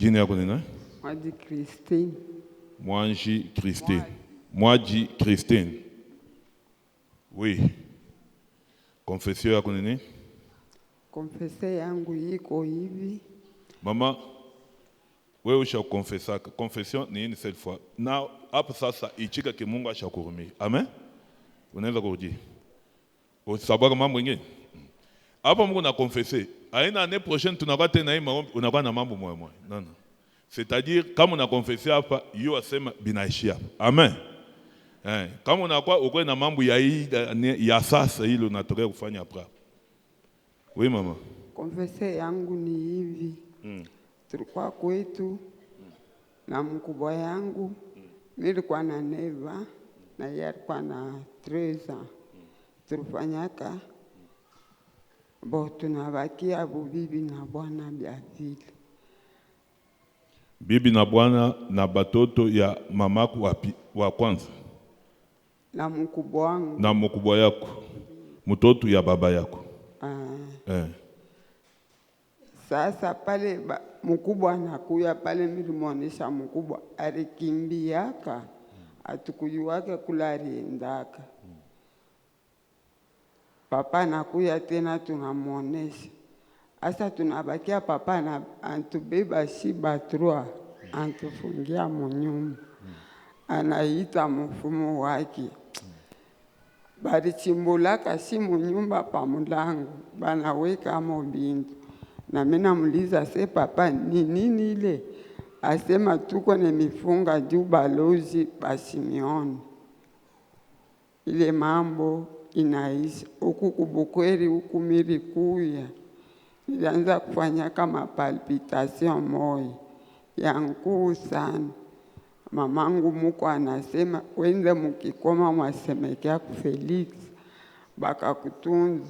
Jina yako ni nani? Mwaji Christine. Mwanji Christine. Mwaji Christine. Oui. Confession yako ni nini? Confession yangu iko hivi. Mama, wewe ushakonfesa. Confession ni nini cette fois? Na hapo sasa ichika ki Mungu ashakurumia. Amen. Unaweza kurudi. Usabaga mambo mengine. Hapo Mungu na confesser. Aina année prochaine tunakuwa tena hii maombi unakuwa na mambo moja moja. Non. C'est-à-dire kama una confesser hapa hiyo asema binaishia. Amen. Kama unakuwa uko na mambo ya sasa ile unatokea kufanya hapa. Oui mama. Confession yangu ni hivi. Tulikuwa kwetu na mkubwa yangu. Nilikuwa na neva na yeye alikuwa na 13 ans. Tulifanyaka bo tunabakia bibi na bwana bia vile. Bibi na bwana na batoto ya mamako wa kwanza. Na mkubwa wangu. Na mkubwa yako. Mtoto ya baba yako. Sasa pale mkubwa anakuya pale nilimuonesha mkubwa alikimbiaka atukuyuwake kula aliendaka. Papa anakuya tena tunamuonesha. Asa tunabakia papa na antubeba shiba 3 antufungia munyumba. Anaita mfumo wake. Bari chimbulaka si munyumba pa mulango. Banaweka bintu. Na mina muliza se papa ni nini ile? Asema tuko na mifunga juu balozi ba Simeoni. Ile mambo inaisha. Huku kubukweri huku milikuya. Nilianza kufanya kama palpitation moyo. Yankuu sana. Mamangu muko anasema wende mukikoma mwasemekea ku Felix. Baka kutunza.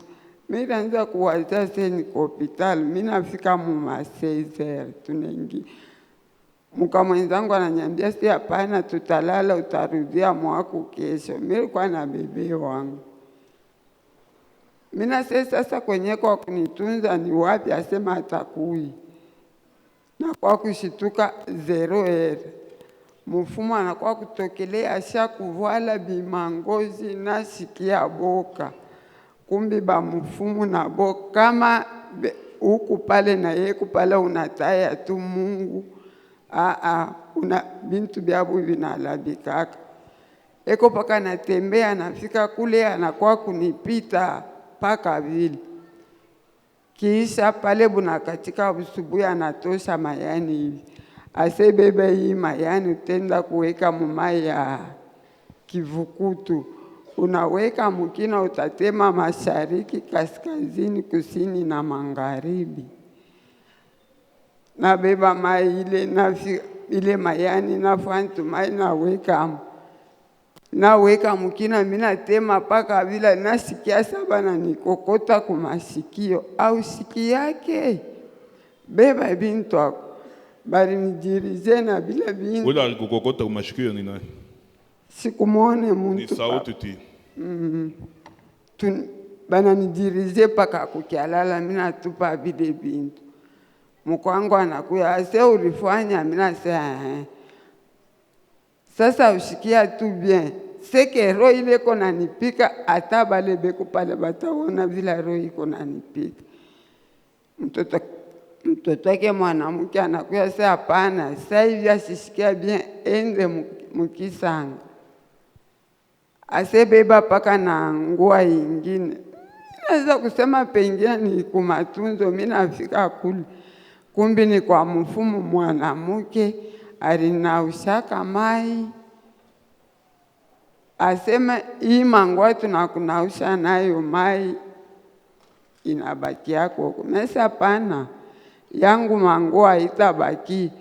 Nilianza kuwazia seni kwa hospitali. Minafika muma 16h. Tunengi. Muka mwenzangu ananiambia si hapana tutalala utarudia mwako kesho. Nilikuwa na bebe wangu. Mina sasa kwenye kwa kunitunza ni wapi asema atakui. Na kwa kushituka 0h. Mfumo anakuwa kutokelea asha kuvala bimangozi na sikia boka. Kumbi ba mfumo na boka. Kama huku pale na yeku pale unataya tu Mungu. Una bintu biabu vinalabikaka. Eko paka natembea nafika kule anakuwa kunipita paka vile. Kisha pale buna katika usubuhi anatosha mayani hivi. Ase bebe hii mayani utenda kuweka mumai ya kivukutu. Unaweka mukina utatema mashariki, kaskazini, kusini na magharibi. Na beba mai ile mayani na fantu mai naweka mukina mina tema paka vila nasikia saba na nikokota kumasikio au siki yake. Beba bintu wako. Bari nijirize na bila bintu. Ula alikukokota kumashikio ni nani? Sikumuone muntu. Ni sauti ti. Bana nijirize paka kukialala mina tupa bide bintu. Mkwangu anakuya ase ulifanya mina se sasa ushikia tu bien. Seke roho ile kona nipika atabale beku pale bataona vila roho iko nanipika. Mtoto wake mwanamke anakuya se hapana. Sasa hivi asisikia bien ende mukisanga. Ase beba paka na nguo nyingine. Naweza kusema pengine ni kumatunzo mimi nafika kule. Kumbi ni kwa mfumo mwanamke alinausaka mai. Asema hii mangwa tunakunausha nayo mai inabaki yako. Mesa pana yangu mangwa itabaki.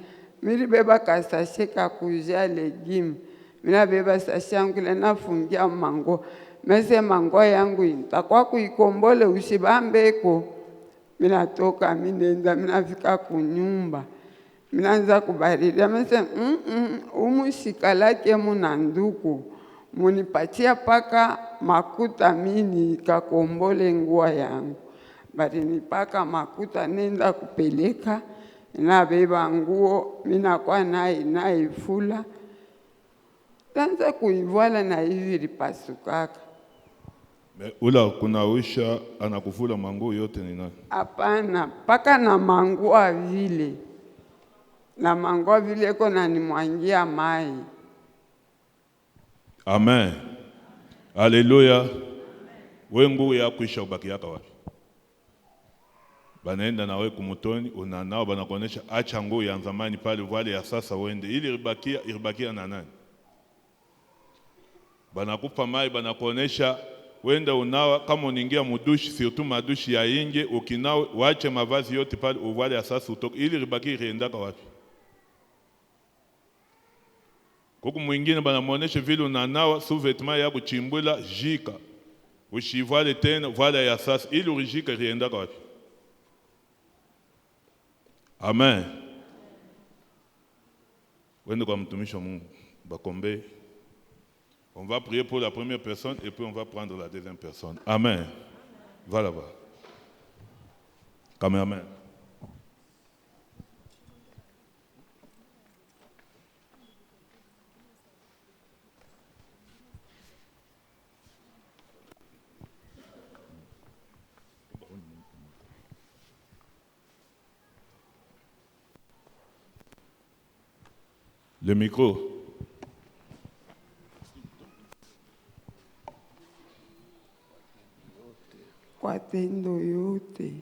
Mili beba kasasheka kujia legume. Mina beba sashi yangu ile nafungia mangwa. Mese mangwa yangu itakuwa kuikombole usibambeko. Mina toka minenda minafika kunyumba. Minaanza kubaridia mese umushikalake munanduku. Munipatia paka makuta mini kakombole nguo yangu. Bari nipaka makuta nenda kupeleka nabeba nguo, minakuwa naifula, tanza kuivala na hivi ilipasukaka. Ula kunawisha anakuvula manguo yote ni nani? Hapana, paka na mangua vile. Na mangua vile kona nimwangia mai. Amen. Haleluya. We nguo ya kuisha ubaki yaka wapi? Banaenda na we kumutoni, unanao banakuonesha acha nguo ya zamani pale vale ya sasa wende. Ili iribakia na nani? Banakupa mai banakuonesha wenda unawa kama uningia mudushi, surtout madushi ya inje, ukinawe wache mavazi yote pale uvale ya sasa utoke. Ili ribaki riendaka wapi? Kuku mwingine banamuonesha vile unanawa su vetima ya kuchimbula jika. Ushivale tena vale ya sasa ili urijika riendaka wapi? Amen. Wende kwa mtumishi wa Mungu bakombe. On va prier pour la première personne et puis on va prendre la deuxième personne. Amen. Va là-bas. Amen. Le micro. Kwa tendo yote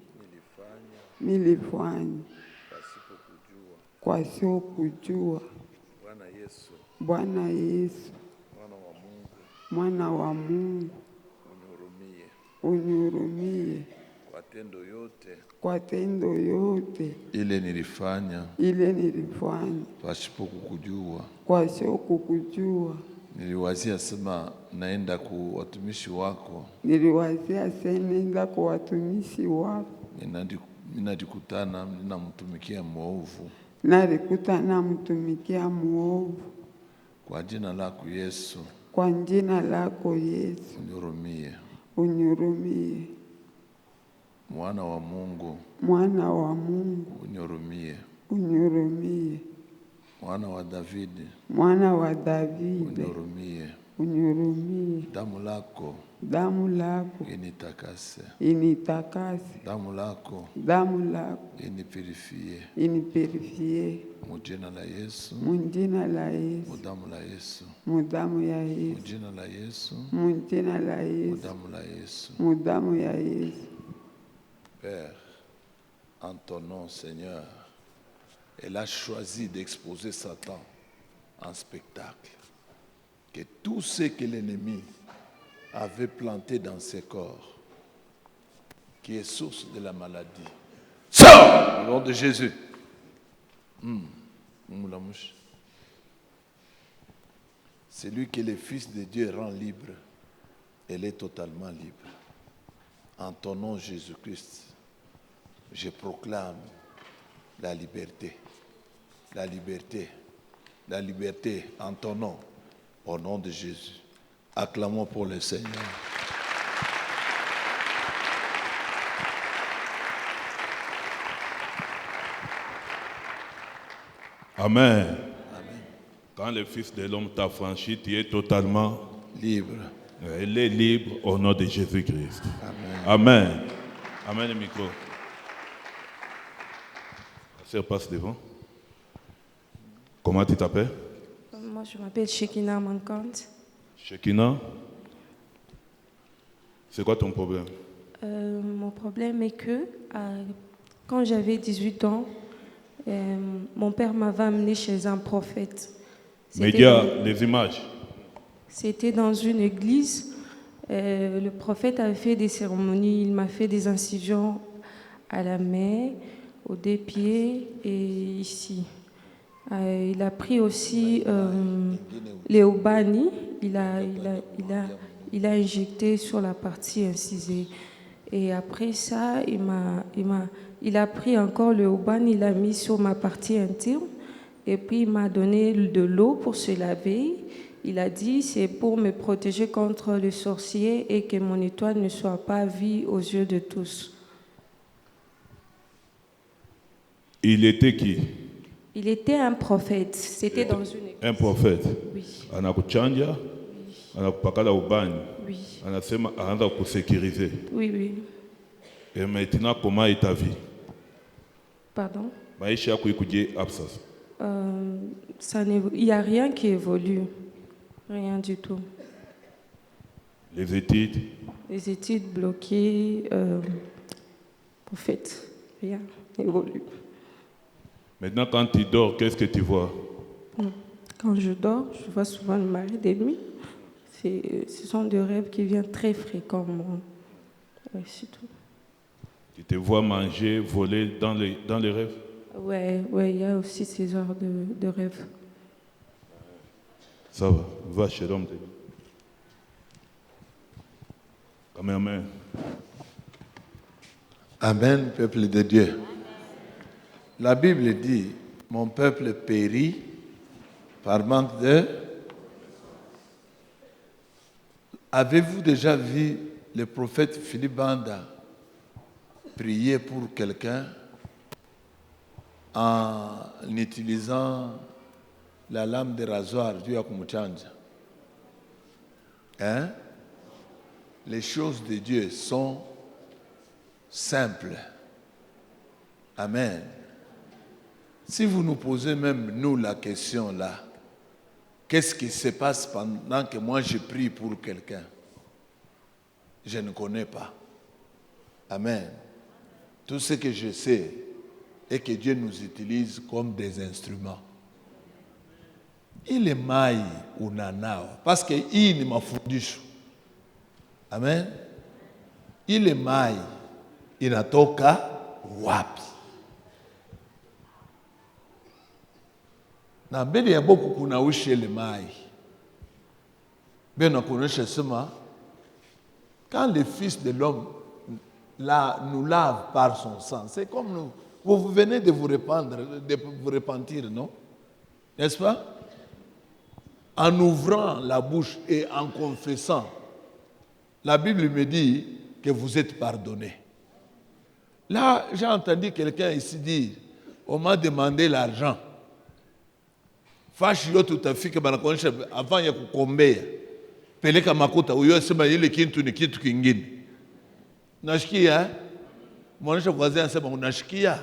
nilifanya kwa sio kujua. Bwana Yesu mwana wa Mungu unihurumie kwa tendo yote ile nilifanya pasipo kukujua. kwa sio kukujua. Niliwazia sema naenda ku watumishi wako, Niliwazia nenda kwa watumishi wako, ninajikutana ninamtumikia mwovu. nalikutana mtumikia muovu. Kwa jina lako Yesu, Kwa jina lako Yesu unihurumie. unihurumie. Mwana wa Mungu unihurumie. unihurumie. Mwana wa Davidi unihurumie. Damu lako initakase. Damu lako inipurifie. Mujina la Yesu. Mudamu la Yesu. Mujina la Yesu. Mudamu la Yesu. Père, en ton nom, Seigneur, elle a choisi d'exposer Satan en spectacle. Que tout ce que l'ennemi avait planté dans ses corps, qui est source de la maladie, sors au nom de Jésus. Celui que le Fils de Dieu rend libre, elle est totalement libre. En ton nom, Jésus-Christ, je proclame la liberté. La liberté. La liberté en ton nom. Au nom de Jésus. Acclamons pour le Seigneur. Amen. Amen. Quand le Fils de l'homme t'a franchi, tu es totalement Libre. Il est libre au nom de Jésus-Christ. Amen. Amen. Amen le micro. La sœur passe devant. Comment tu t'appelles? Moi, je m'appelle Shekina Mankante. Shekina, c'est quoi ton problème? Mon problème est que quand j'avais 18 ans, mon père m'avait amené chez un prophète. Médias, les images. C'était dans une église. Le prophète avait fait des cérémonies. Il m'a fait des incisions à la main, aux deux pieds et ici. Il a pris aussi Léobani. Il a injecté sur la partie incisée. Et après ça, il a pris encore le Léobani, il l'a mis sur ma partie intime. Et puis il m'a donné de l'eau pour se laver. Il a dit c'est pour me protéger contre le sorcier et que mon étoile ne soit pas vue aux yeux de tous. Il était qui? Il était un prophète. C'était dans une église. Un prophète. Oui, Anakuchanja, anakupakala ubani, oui, anasema anaanza kusécuriser. oui, oui. Et maintenant, comment est ta vie? Pardon. Maisha yako ikuje hapo sasa. Il n'y a rien qui évolue. Rien du tout. Les études, Les études bloquées. En fait, rien n'évolue. maintenant quand tu dors, qu'est-ce que tu vois? Quand je dors, je vois souvent le mari des nuits. Ce sont des rêves qui viennent très fréquemment. Ouais, c'est tout. Tu te vois manger, voler dans les rêves? Ouais, il y a aussi ces genres de rêves. Ça va, va chez l'homme. Amen. Amen, peuple de Dieu. La Bible dit, mon peuple périt par manque de... Avez-vous déjà vu le prophète Philippe Banda prier pour quelqu'un en utilisant la lame de rasoir du Yakumuchanja? Hein? Les choses de Dieu sont simples. Amen. Si vous nous posez même nous la question là, qu'est-ce qui se passe pendant que moi je prie pour quelqu'un? Je ne connais pas. Amen. Tout ce que je sais est que Dieu nous utilise comme des instruments. Ile mai unanao, parce que hii ni mafundisho. Amen. Ile mai inatoka wapi? Na mbele ya boku kuna ushi ile mai. Bien nakuonyesha sema, quand le Fils de l'homme nous lave par son sang, c'est comme nous. Vous venez de vous repentir, non? N'est-ce pas? En ouvrant la bouche et en confessant, la Bible me dit que vous êtes pardonnés. Là, j'ai entendu quelqu'un ici dire, on m'a demandé l'argent. Fashi yote utafika banakuonyesha avant ya kukombea. Peleka makuta uyosema ile kitu ni kitu kingine. Unashikia? Muonesha kwa wazee anasema unashikia?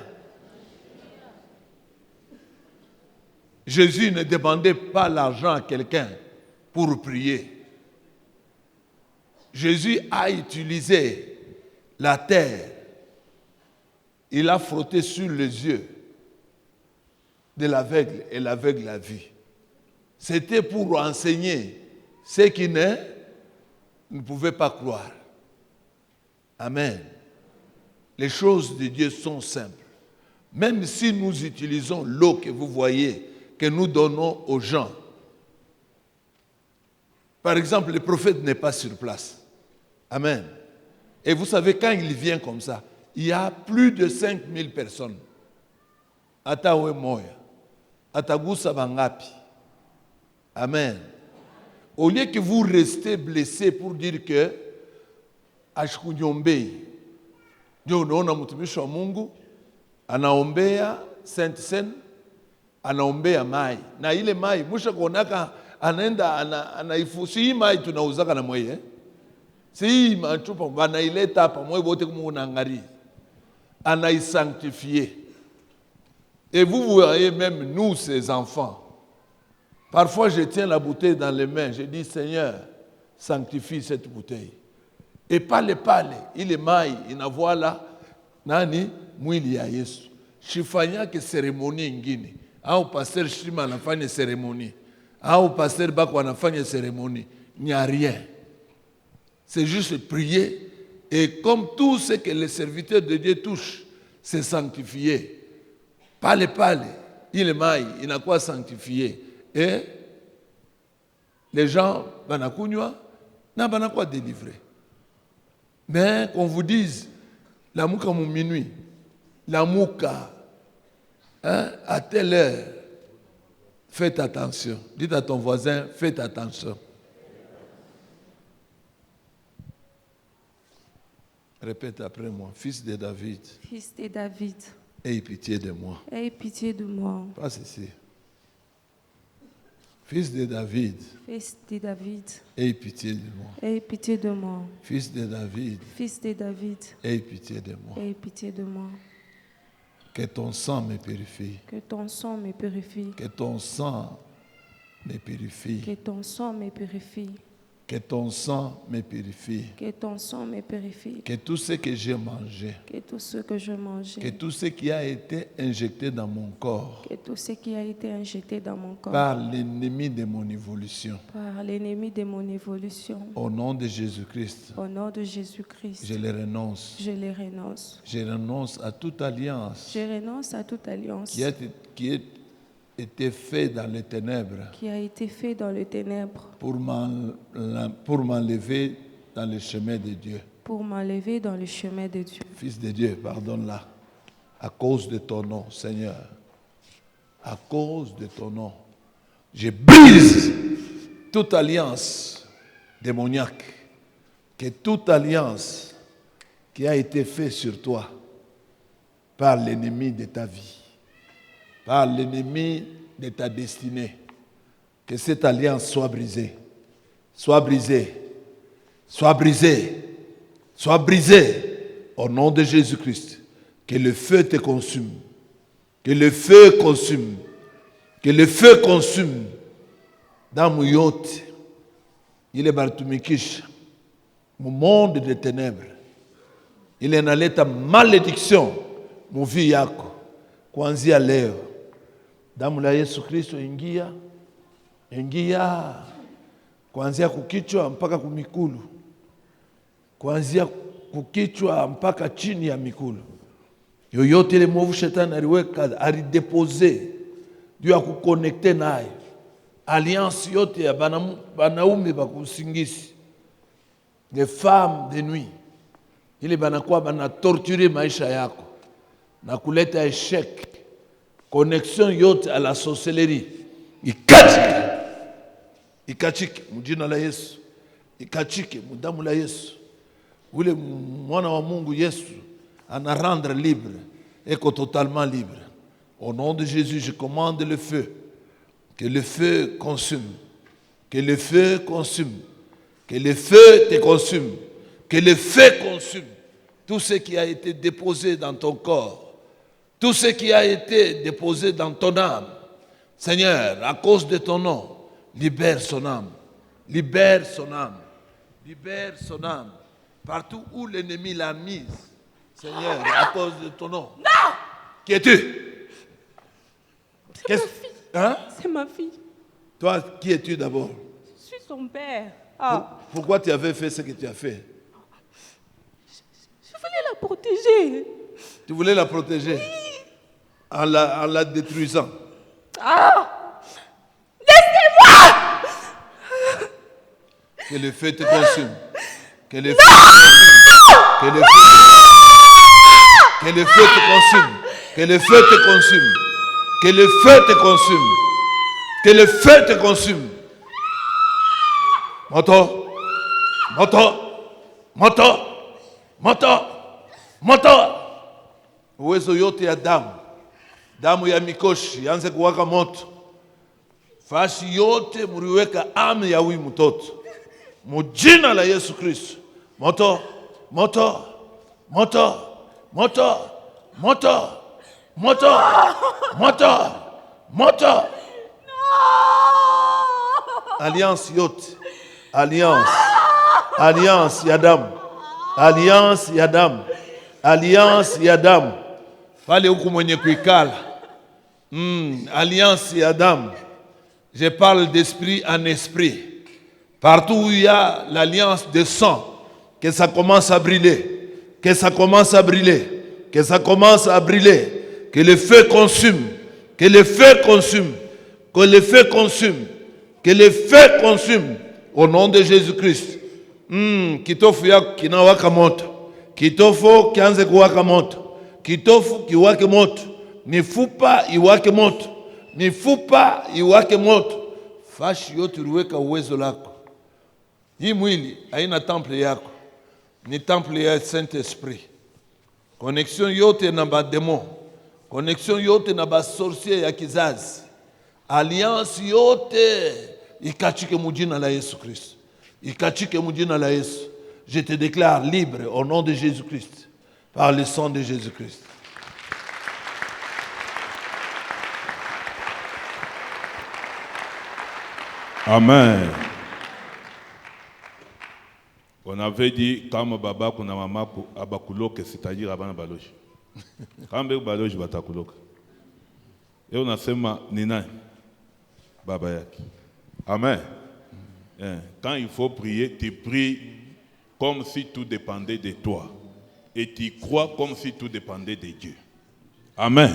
Jésus ne demandait pas l'argent à quelqu'un pour prier. Jésus a utilisé la terre. Il a frotté sur les yeux de l'aveugle et l'aveugle a vu. C'était pour enseigner ceux qui ne pouvaient pas croire. Amen. Les choses de Dieu sont simples. Même si nous utilisons l'eau que vous voyez, que nous donnons aux gens. Par exemple, le prophète n'est pas sur place. Amen. Et vous savez, quand il vient comme ça, il y a plus de 5000 personnes. Atawe moya. Atagusa bangapi. Amen. Au lieu que vous restez blessé pour dire que ashkunyombei. Ndio unaona mtumishi wa Mungu anaombea Saint Seine, anaombea mai. Na ile mai mwisho kuonaka anaenda anaifusi hii mai tunauzaka na mweye. Si hii machupa wanaileta hapa mwe wote kama unaangalia. Anaisanctifier. Et vous voyez même nous ces enfants. Parfois je tiens la bouteille dans les mains, je dis Seigneur, sanctifie cette bouteille. Et pale ile mai inavoila nani mwili ya Yesu. Shifanyake seremoni ingine. Au pasteur Shima anafanya seremoni. Au pasteur Bako anafanya seremoni. Il n'y a rien. C'est juste prier. Et comme tout ce que les serviteurs de Dieu touchent, c'est sanctifié. Pale, il est maï, il n'a quoi sanctifié. Et les gens, banakunywa, n'a pas quoi délivrer. Mais qu'on vous dise, la mouka mon minuit, la mouka, à telle heure, faites attention. Dites à ton voisin, faites attention. Répète après moi, fils de David. Fils de David. Aie pitié de moi. Aie pitié de moi. Passe ici. Fils de David, Fils de David, aie pitié de moi. aie pitié de moi. Fils de David, Fils de David, aie pitié de moi. aie pitié de moi. Que ton sang me purifie. Que ton sang me purifie. Que ton sang me purifie. Que ton sang me purifie. Que ton sang me purifie. Que ton sang me purifie. Que tout ce que j'ai mangé, Que tout ce que je mangeais, que tout ce qui a été injecté dans mon corps que tout ce qui a été injecté dans mon corps par l'ennemi de mon évolution, par l'ennemi de mon évolution, au nom de Jésus-Christ, au nom de Jésus-Christ, je les renonce. je les renonce. Je renonce à toute alliance Je renonce à toute alliance qui a été faite dans les ténèbres qui a été faite dans les ténèbres pour m'enlever dans le chemin de Dieu. pour m'enlever dans le chemin de Dieu. Fils de Dieu, pardonne-la. À cause de ton nom, Seigneur. À cause de ton nom. Je brise toute alliance démoniaque. Que toute alliance qui a été faite sur toi par l'ennemi de ta vie, par l'ennemi de ta destinée, que cette alliance soit brisée. Soit brisée. Soit brisée. Soit brisée au nom de Jésus-Christ. Que le feu te consume. Que le feu consume. Que le feu consume. Dans mon yote, il est bartumikisha, mon monde de ténèbres. Il est dans l'état malédiction, mon vie yako. Kuanzia leo. Damu la Yesu Kristo ingia. Ingia. Kuanzia kukichwa mpaka kumikulu. Kuanzia kukichwa mpaka chini ya mikulu. Yoyote ile mwovu shetani aliweka, alidepose juu ya kukonekte naye. Alliance yote ya banaume bakusingisi. Des femmes de nuit. Ile banakuwa banatorturer maisha yako. Na kuleta échec. Connexion yote à la sorcellerie. Ikachike. Ikachike mjina la Yesu. Ikachike mudamu la Yesu. Ule mwana wa Mungu Yesu ana rendre libre, eko totalement libre. Au nom de Jésus, je commande le feu. Que le feu consume. Que le feu consume. Que le feu te consume. Que le feu consume tout ce qui a été déposé dans ton corps. Tout ce qui a été déposé dans ton âme. Seigneur, à cause de ton nom, libère son âme. Libère son âme. Libère son âme. Partout où l'ennemi l'a mise. Seigneur, à cause de ton nom. Non! Qui es-tu? C'est ma fille. Hein? C'est ma fille. Toi, qui es-tu d'abord? Je suis son père. Ah. Pourquoi tu avais fait ce que tu as fait? Je voulais la protéger. Tu voulais la protéger? Oui. En la détruisant. Ah! Laissez-moi! Que le feu te consume. Que le feu te consume. Que le feu te consume. Que le feu te consume. Que le feu te consume. Que le feu te consume. Moto. Moto. Moto. Moto. Moto. Uwezo yote ya damu. Damu ya mikoshi yanze kuwaka moto. Fashi yote muriweka amu ya huyu mtoto. Mujina la Yesu Kristo. Moto. Moto. Moto. Moto. Moto. Moto. Moto. Moto. Alliance yote. Alliance. Alliance ya damu. Alliance ya damu. Alliance ya damu. Pale huku mwenye kuikala. Alliance ya damu. Je parle d'esprit en esprit. Partout où il y a l'alliance de sang, que ça commence à brûler. Que ça commence à brûler. Que ça commence à brûler. Que le feu consume. Que le feu consume. Que le feu consume. Que le feu consume. Au nom de Jésus-Christ. Kitofu yako kinawaka moto. Kitofu kianze kuwaka moto. Kitofu kiwake moto. Mifupa iwake moto. Mifupa iwake moto. Fashi yote uliweka uwezo lako. Hii mwili haina temple yako. Ni temple ya Saint-Esprit. Connexion yote na bademo. Connexion yote na ba sorcier ya kizazi. Alliance yote ikachike mujina la Yesu Christ. Ikachike mujina la Yesu. Je te déclare libre au nom de Jésus-Christ, par le sang de Jésus-Christ. Amen. On avait dit, comme baba kuna mama abakuloke, c'est-à-dire abana baloji. Quand on baloji batakuloke. Et on a sema nina baba yaki. Amen. Quand il faut prier, tu pries comme si tout dépendait de toi. Et tu crois comme si tout dépendait de Dieu. Amen.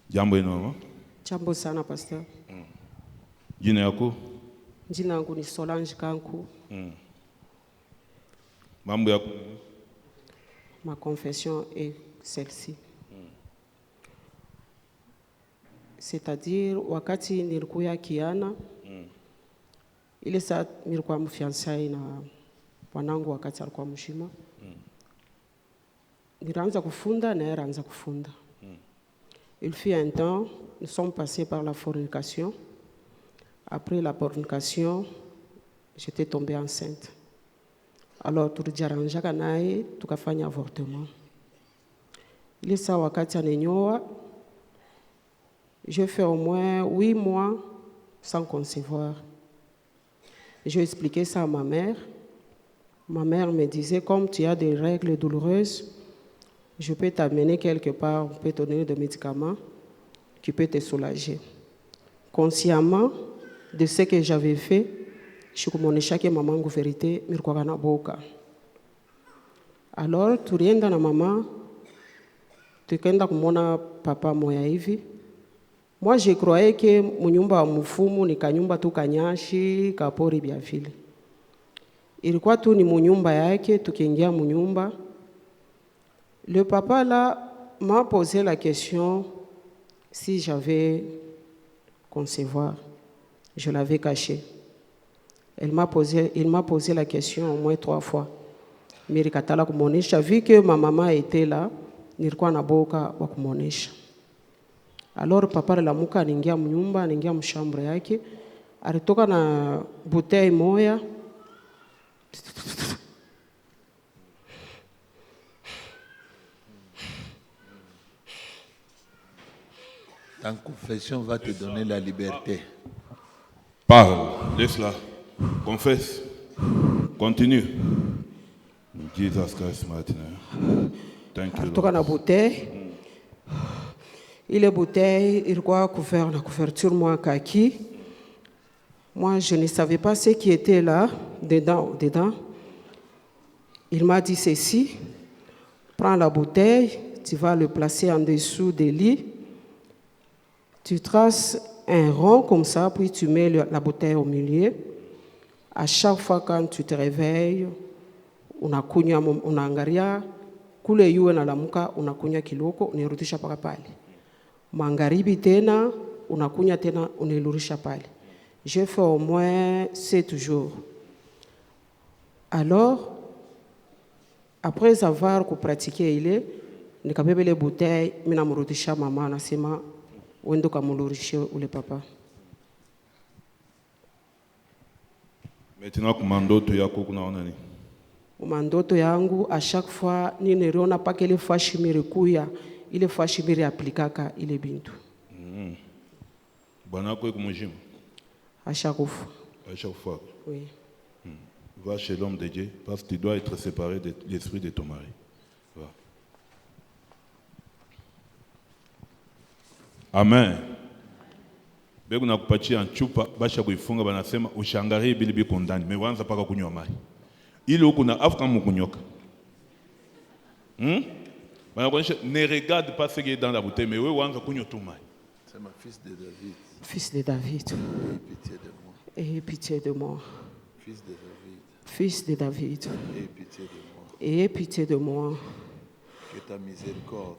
Jambo ino. Jambo sana pastor. Jina yako? Jina yangu ni Solange Kanku. Mambo yako? Ma confession est celle-ci. C'est-à-dire wakati nilikuwa kiana, ile saa nilikuwa mfiancé na wanangu wakati alikuwa mshima. Nilianza kufunda na yeye anaanza kufunda. Il fut un temps, nous sommes passés par la fornication. Après la fornication, j'étais tombée enceinte. Alors tulijaranja naye tukafanya avortement. Ile saa wakati anenyoa, j'ai fait au moins 8 mois sans concevoir. J'ai expliqué ça à ma mère. Ma mère me disait, comme tu as des règles douloureuses, je peux t'amener quelque part, on peut te donner des médicaments qui peuvent te soulager. Consciemment de ce que j'avais fait, je suis que maman en vérité, je suis alors, tu viens dans la maman, tu kenda kumona papa moya hivi. Moi, je croyais que mon nyumba wa mfumu ni kanyumba tu kanyashi, kapori bia vile. Ilikuwa tu ni munyumba yake, tukiingia munyumba. Le papa là m'a posé la question si j'avais concevoir. Je l'avais caché. Il m'a posé la question au moins 3 fois. Mais rikatala kumonesha, vu que ma maman était là, nilikuwa na boka wa kumonesha. Alors papa alamuka anaingia mnyumba, anaingia mshambre yake, alitoka na bouteille moya. Ta confession va te donner la liberté. Parle, laisse-la. Confesse. Continue. Jesus Christ, Martin. Thank you. Alitoka na bouteille. Ile bouteille ilikuwa couverte na couverture moi kaki. Moi, je ne savais pas ce qui était là, dedans. Il m'a dit ceci, prends la bouteille, tu vas le placer en dessous des lits, tu traces un rond comme ça, puis tu mets la bouteille au milieu. À chaque fois quand tu te réveilles, unakunya, unaangalia, kule yue na lamuka, unakunya kiloko, unirudisha paka pale. Mangaribi tena, unakunya tena, unirudisha pale. J'ai fait au moins 7 jours. Alors, après avoir pratiqué il est, nikabebe les bouteilles, mina murudisha mama nasema wendo kamulurishe ule papa. Maintenant kumandoto yako kunaona nini? Mandoto yangu à chaque fois nineriona paka ile fashi mirikuya, ile fashi miri aplikaka ile bintu. Bwana wako kumjimu. À chaque fois. À chaque fois. Oui. Va chez l'homme de Dieu parce que tu dois être séparé de l'esprit de ton mari. Va. Amen. Bego nakupatia chupa basha kuifunga banasema ushangarie bili biko ndani. Mewanza paka kunywa maji. Ile huko na afka mkunyoka. Ne regarde pas ce qui est dans la bouteille, mais oui, wanza kunywa tu maji. C'est mon fils de David. Fils de David. Aie pitié de moi. Aie pitié de moi. Fils de David. Fils de David. Aie pitié de moi. Aie pitié de moi. Que ta miséricorde.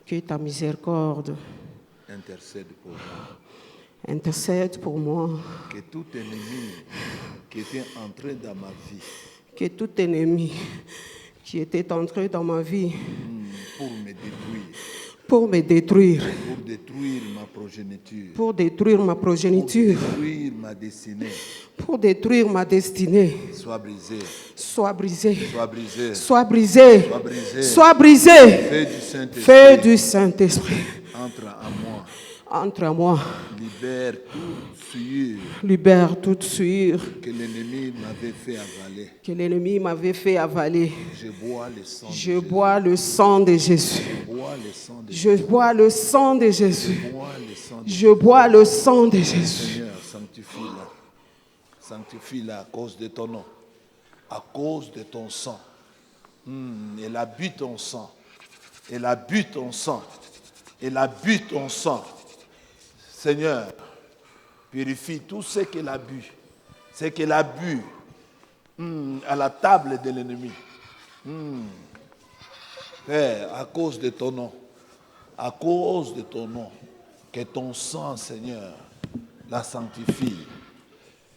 Que ta miséricorde intercède pour moi. Intercède pour moi. Que tout ennemi qui était entré dans ma vie. Que tout ennemi qui était entré dans ma vie pour me détruire, pour me détruire, pour détruire ma progéniture, pour détruire ma pour progéniture, détruire ma destinée, pour détruire ma destinée, soit brisé, soit brisé, soit brisé, soit brisé, soit brisé. soit brisé. Feu du Saint-Esprit, Feu du Saint-Esprit, entre en moi, entre à moi, libère toute souillure libère toute souillure que l'ennemi m'avait fait avaler. que l'ennemi m'avait fait avaler. Je bois le sang de Je Jésus. bois le sang de Jésus. Je bois le sang de Je bois le sang de Jésus. Je bois le sang de Je bois le sang de Jésus. Seigneur, sanctifie-la. Sanctifie-la à cause de ton nom, à cause de ton sang. Elle a bu ton sang. Elle a bu ton sang. Elle a bu ton sang. Seigneur, purifie tout ce qu'elle a bu. Ce qu'elle a bu à la table de l'ennemi. Père, à cause de ton nom, à cause de ton nom, que ton sang, Seigneur, la sanctifie.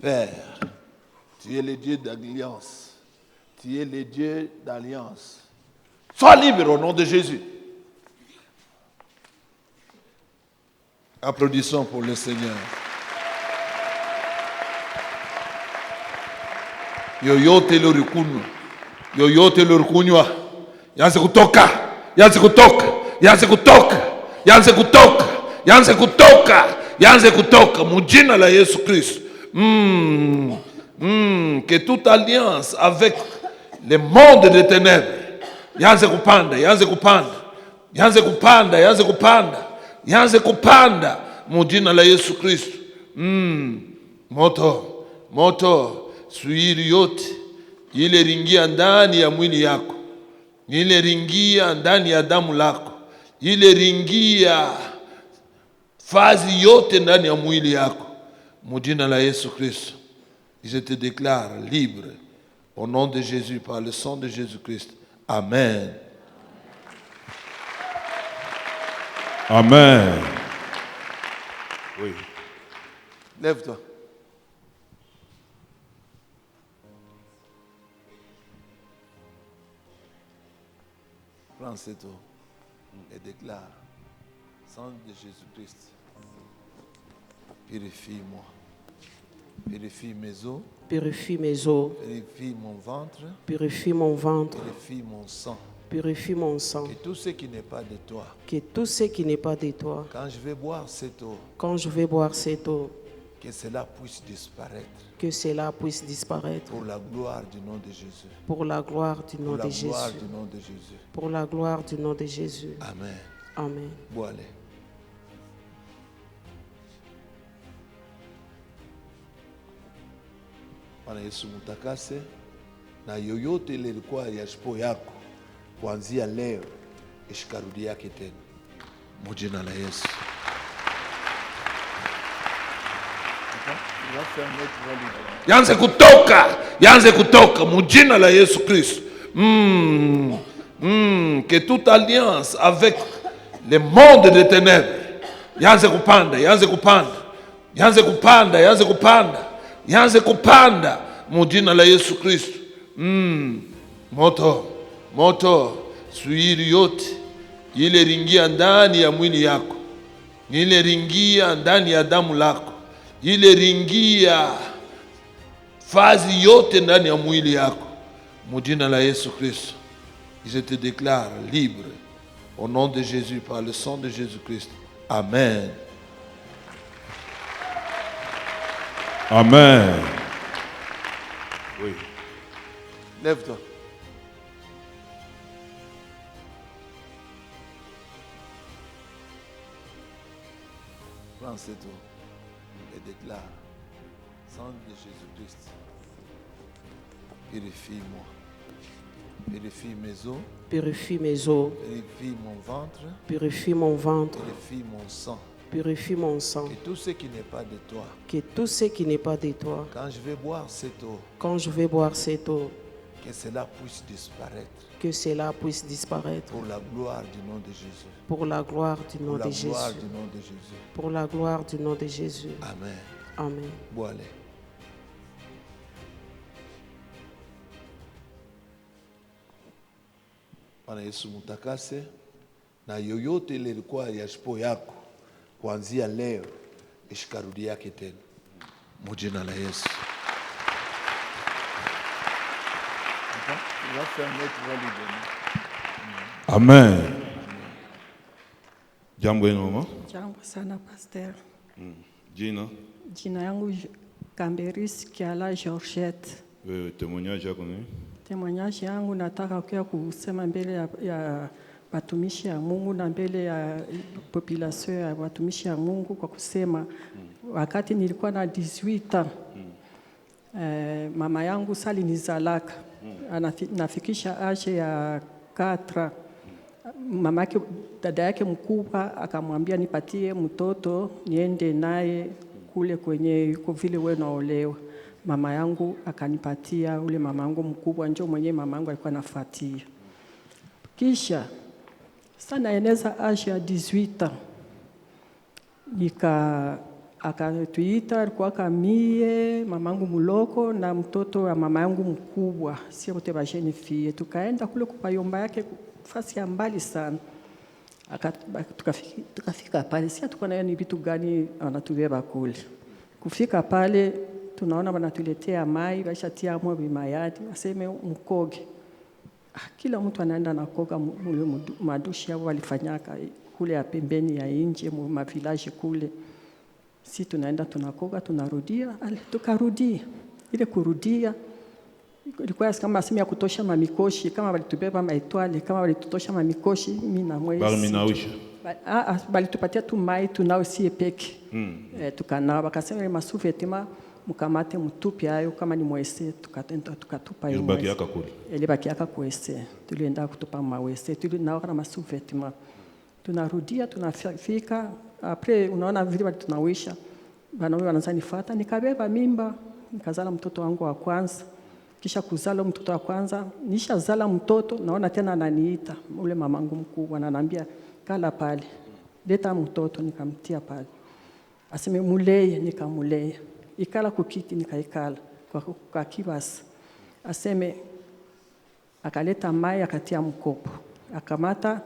Père, tu es le Dieu d'alliance. Tu es le Dieu d'alliance. Sois libre au nom de Jésus. Applaudissons pour le Seigneur. Yoyote lorikunywa, yoyote lorikunywa, yanze kutoka, yanze kutoka, yanze kutoka, yanze kutoka, yanze kutoka, yanze kutoka, mujina la Yesu Kristo. Que toute alliance avec le monde des ténèbres, yanze kupanda, yanze kupanda, yanze kupanda, yanze kupanda, yanze kupanda, mujina la Yesu Kristo. Moto, moto, suiri yote ile ringia ndani ya mwili yako, ile ringia ndani ya damu lako, ile ringia fazi yote ndani ya mwili yako, mujina la Yesu Kristo. Je te déclare libre au nom de Jésus par le sang de Jésus-Christ. Amen. Amen. Oui. Lève-toi. Prends cette eau et déclare, sang de Jésus-Christ, purifie-moi, purifie mes os, Purifie mes os, purifie mon ventre, purifie mon ventre, purifie mon sang. purifie mon sang. Que tout ce qui n'est pas de toi, Que tout ce qui n'est pas de toi, quand je vais boire cette eau, quand je vais boire cette eau, que cela puisse disparaître que cela puisse disparaître pour la gloire du nom de Jésus. pour la gloire du Pour nom la de gloire Jésus. du nom de Jésus. Pour la gloire du nom de Jésus. Amen. Amen. Bois-les. Bwana Yesu mtakase na yoyote ile ilikuwa ya shipo yako kuanzia leo ishikarudi yake tena, mujina la Yesu. Yanze kutoka, yanze kutoka, mujina la Yesu Kristo. Que toute alliance avec le monde des ténèbres, yanze kupanda, yanze kupanda, yanze kupanda, yanze kupanda, yanze kupanda, mujina la Yesu Kristo. Moto, moto, suiri yote ile ringia ndani ya mwili yako, ile ringia ndani ya damu lako, ile ringia fazi yote ndani ya mwili yako, mujina la Yesu Kristo. Je te déclare libre au nom de Jésus par le sang de Jésus-Christ. Amen. Amen. Oui. Lève-toi. Prends cette eau et déclare, sang de Jésus-Christ, purifie-moi, purifie mes os, Purifie mes os, purifie mon ventre, purifie mon ventre, purifie mon sang. purifie mon sang. Et tout ce qui n'est pas de toi, Que tout ce qui n'est pas de toi, quand je vais boire cette eau, quand je vais boire cette eau, que cela puisse disparaître que cela puisse disparaître pour la gloire du nom de Jésus. pour la gloire du Pour nom la de gloire Jésus. du nom de Jésus. Pour la gloire du nom de Jésus. Amen. Amen. Bois-les. Bwana Yesu mtakase, na yoyote ile ilikuwa ya shpo yako kuanzia leo ishikarudi yake tena, mujina la Yesu. Amen. Jambo yenu mama? Jambo sana pastor. Jina? Jina yangu Kamberis Kiala Georgette. Wewe témoignage yako ni? Témoignage yangu nataka kwa kusema mbele ya watumishi ya Mungu na mbele ya population ya watumishi ya Mungu kwa kusema wakati nilikuwa na 18 mama yangu sali nizalaka nafikisha age ya 4. Mamake dada yake mkubwa akamwambia nipatie mtoto niende naye kule kwenye yuko vile wewe naolewa. Mama yangu akanipatia ule mama yangu mkubwa, njoo mwenye mama yangu alikuwa anafuatia. Kisha sana eneza age ya 18 akatuita, alikuwa kamie mama yangu muloko na mtoto wa mama yangu mkubwa, sio wote ba jeune fille. Tukaenda kule kwa yomba yake fasi ya mbali sana. Tukafika pale, sisi tukaona ni vitu gani wanatubeba kule. Kufika pale tunaona wanatuletea mai, washatia mwa bimayadi, aseme mkoge. Kila mtu anaenda na koga madushi yao walifanyaka kule ya pembeni ya nje mu village kule. Si tunaenda tunakoga tunarudia, tukarudia. Ile kurudia ilikuwa kama simu ya kutosha mamikoshi, kama walitubeba maitwale, kama walitutosha mamikoshi mimi na mwezi. Bali minawisha. Bali tupatia tu mai tunao sie peke. Tukanawa bakasema masuvetima mkamate mtupi hayo kama ni mwese tukatupa hiyo. Ilibaki yaka kule. Ilibaki yaka kwese. Tulienda kutupa mawese, tulinawa na masuvetima. Tunarudia tunafika après unaona vile tunawisha. Bana wao wanaanza nifuata, nikabeba mimba, nikazala mtoto wangu wa kwanza. Kisha kuzala mtoto wa kwanza, nishazala mtoto, naona tena ananiita ule mamangu mkubwa, ananiambia kala pale. Leta mtoto, nikamtia pale. Aseme muleye, nikamulea. Ikala kukiti, nikaikala kwa kibasi. Aseme akaleta mai, akatia mkopo. Akamata,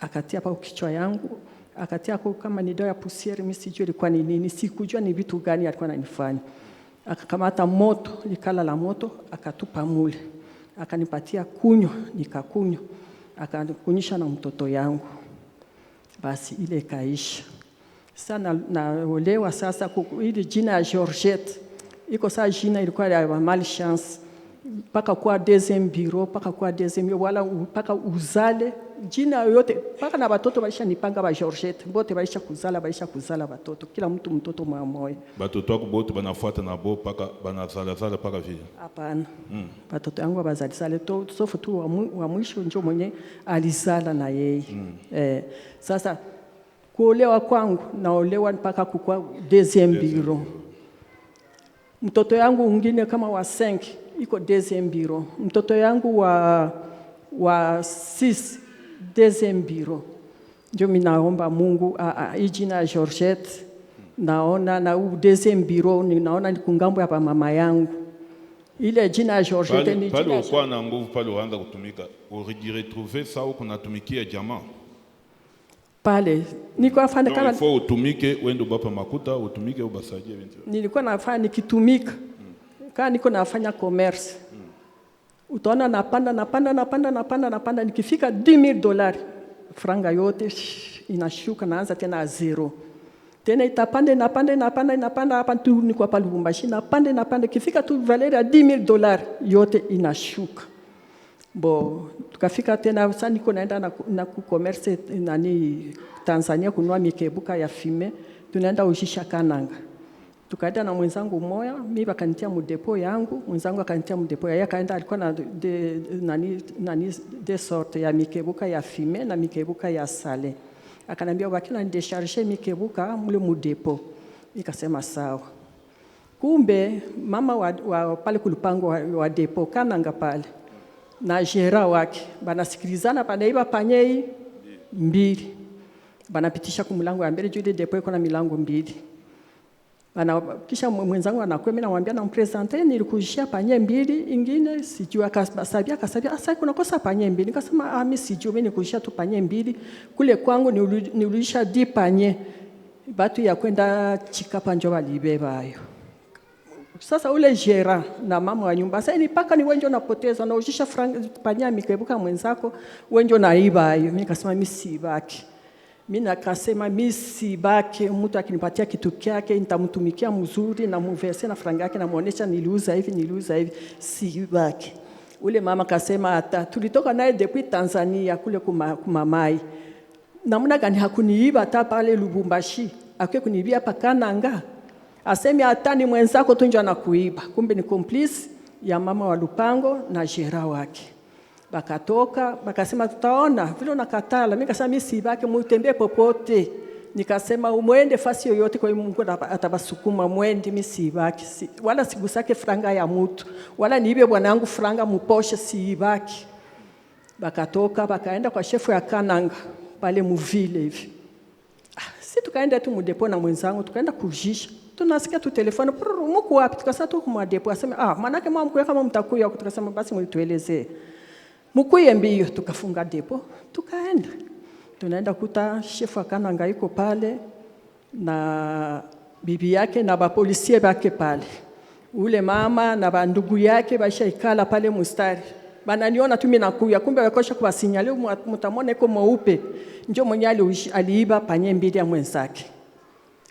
akatia pa kichwa yangu, akatia kama ni dawa ya pusieri, mimi sijui ilikuwa ni nini, sikujua ni vitu gani alikuwa ananifanya. Akakamata moto, likala la moto, akatupa mule. Akanipatia kunywa, nikakunywa. Akakunyisha na mtoto yangu. Basi ile kaisha. Sana naolewa sasa ile jina ya Georgette. Iko saa jina ilikuwa ya malchance. Paka kwa deuxième bureau, paka kwa deuxième wala paka uzale jina yote paka na watoto baisha nipanga ba Georgette bote baisha kuzala watoto kila mtoto mmoja. Watoto wako bote banafuata na bo paka banazala paka vile. Hapana. Watoto wangu bazalizale to sauf tu wa mwisho ndio mwenye alizala na yeye. Sasa kuolewa kwangu naolewa mpaka kwa deuxième bureau. Mtoto yangu mwingine kama wa 5 iko deuxième bureau. Mtoto yangu wa 6 deuxième bureau. Ndio mimi naomba Mungu jina Georgette naona na deuxième bureau ninaona ni kungambo ya mama yangu. Ile jina Georgette ni jina. Pale kwa na nguvu pale uanza kutumika. Retrouver ça au kunatumikia jamaa. Pale nilikuwa nafanya kama faut utumike wende bapa makuta utumike ubasajie binti. Nilikuwa nafanya nikitumika. Kama niko nafanya commerce. Utaona napanda nikifika $10,000 franga yote inashuka naanza tena zero. Tena napanda hapa tu niko hapa Lubumbashi napanda kifika tu valeur ya $10,000 yote inashuka. Bo tukafika tena sasa niko naenda na commerce nani Tanzania kununua mikebuka ya fime tunaenda ujisha Kananga. Tukaenda na mwenzangu mmoja, mimi bakanitia mudepo yangu, mwenzangu akanitia mudepo yake, akaenda alikuwa na de sorte ya mikebuka ya fime na mikebuka ya sale. Akanambia wakina ndesharge mikebuka mule mudepo. Nikasema sawa. Kumbe mama wa pale kulupango wa depo Kananga pale na jera wake banasikilizana banaiba panyei 2. Banapitisha ku mlango ya mbele juu depo iko na milango 2. Kisha mwenzangu anakuwa, mimi namwambia nampresente, nilikujishia panye mbili, ingine sijui, akasabia asa kunakosa panye mbili. Nikasema mimi sijui, mimi nilikujishia tu panye mbili, kule kwangu niulisha 10 panye. Batu ya kwenda Chikapa njo walibeba hayo. Sasa ule jera na mama wa nyumba, sasa ni paka ni wenjo napoteza, na ujisha panya mikebuka mwenzako, wenjo naiba hayo. Mimi nikasema mimi sibaki. Mimi nakasema mimi sibaki, mtu akinipatia kitu kyake nitamtumikia mzuri na muvese na franga yake na muonesha niliuza hivi, sibaki. Ule mama kasema hata tulitoka naye depuis Tanzania kule kumamai. Namna gani hakuniiba hata pale Lubumbashi, akwe kuniibia hapa Kananga. Asemi hata ni mwenzako tu ndio anakuiba. Kumbe ni complice ya mama wa Lupango na jera wake. Bakatoka, bakasema tutaona, vile unakatala. Mimi nikasema mimi sibaki, mutembee popote. Nikasema umwende fasi yoyote kwa Mungu atabasukuma mwende, mimi sibaki. Wala sigusake franga ya mtu. Wala niibe bwanangu franga muposhe, sibaki. Bakatoka, bakaenda kwa shefu ya Kananga pale muvile hivi. Si tukaenda tu mudepo na mwenzangu, tukaenda kujisha. Tunasikia tu telefoni, muko wapi? Tukasema tu kwa depo. Asema manake mwa mkuya kama mtakuya. Tukasema basi mtuelezee. Mkuye mbio, tukafunga depo, tukaenda. Tunaenda kuta shefu wa Kananga yuko pale na bibi yake na bapolisie bake pale. Ule mama na bandugu yake baisha ikala pale mustari. Bananiona tu mimi nakuya, kumbe wakosha kuwasinyale mtamone kwa mweupe. Ndio mwenye aliiba panye mbili ya mwenzake.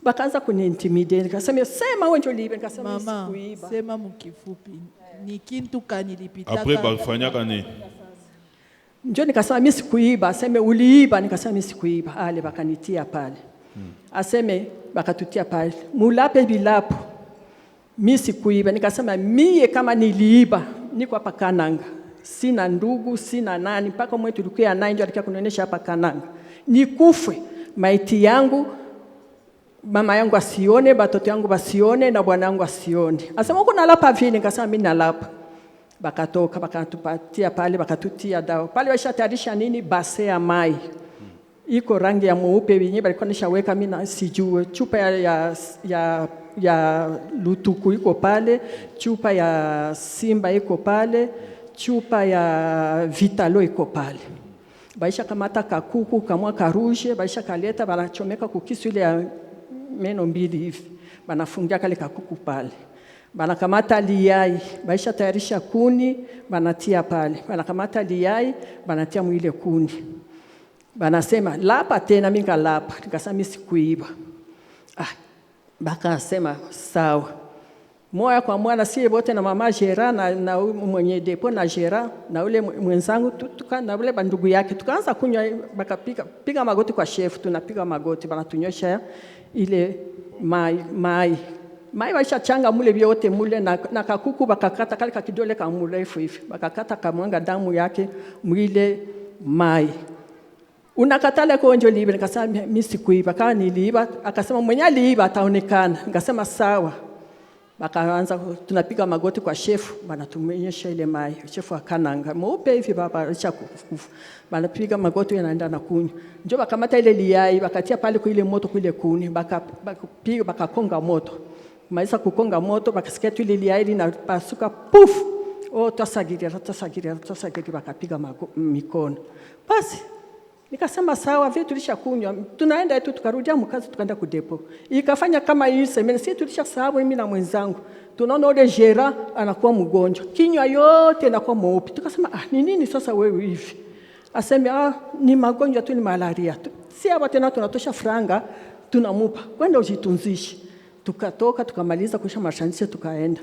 Bakaanza kuniintimidate, nikasema sema wewe ndio uliiba, nikasema sikuiba. Sema mkifupi. Ni kintu kanilipitaka. Après balifanyaka nini? Ndio nikasema mimi sikuiba, aseme uliiba, nikasema mimi sikuiba. Ale bakanitia pale. Aseme bakatutia pale. Mulape bilapo. Mimi sikuiba, nikasema mie kama niliiba, niko hapa Kananga. Sina ndugu, sina nani, mpaka mwe tulikuwa naye ndio alikuwa kunaonesha hapa Kananga. Nikufe maiti yangu, mama yangu asione, batoto yangu basione na bwana yangu asione. Asema uko nalapa vile, nikasema mimi nalapa. Bakatoka, bakatupatia pale, bakatutia dawa. Pale washatayarisha nini? Base ya mai. Iko rangi ya mweupe yenyewe balikuwa nishaweka mimi sijue. Chupa ya lutuku iko pale, chupa ya Simba iko pale, chupa ya Vitalo iko pale. Baisha kamata kakuku kamwa karuje, baisha kaleta banachomeka kukisu ile ya meno mbili hivi. Banafungia kale kakuku pale. Banakamata liyai, baisha tayarisha kuni, banatia pale. Banakamata liyai, banatia mwile kuni. Banasema lapa tena, mimi ngalapa. Nikasema mimi sikuiba. Bakasema sawa. Moya kwa mwana si bote na mama Jera na mwenye depo na Jera na ule mwenzangu na ule bandugu yake tukaanza kunywa, bakapiga magoti kwa chef, tunapiga magoti, banatunyosha ile mai waisha changa mule vyote mule na kakuku bakakata kale kakidole kamurefu hivi, bakakata kamwanga damu yake mwile mai. Unakatala kwa njo liiba, nikasema mimi sikuiba, kama niliiba. Akasema mwenye aliiba ataonekana. Nikasema sawa. Bakaanza tunapiga magoti kwa shefu, banatumenyesha ile mai. Shefu wa Kananga mweupe hivi baba acha kufa. Banapiga magoti yanaenda na kunywa. Ndio bakamata ile liyai, bakatia pale kwa ile moto kule kuni, bakapiga bakakonga moto. Maisha kukonga moto, bakasikia tu ile liyai linapasuka puf. Tasagiria bakapiga mikono. Basi nikasema sawa, vile tulishakunywa, tunaenda tu tukarudia mkazi tukaenda kudepo. Ikafanya kama hii semene, sisi tulishasahabu mimi na mwenzangu. Tunaona ule Jera anakuwa mgonjwa. Kinywa yote inakuwa mweupe. Tukasema ni nini sasa wewe hivi? Aseme ni magonjwa tu, ni malaria. Si hapa tena tunatosha franga, tunamupa. Kwenda ujitunzishe. Tukatoka tukamaliza kusha mashanisha tukaenda.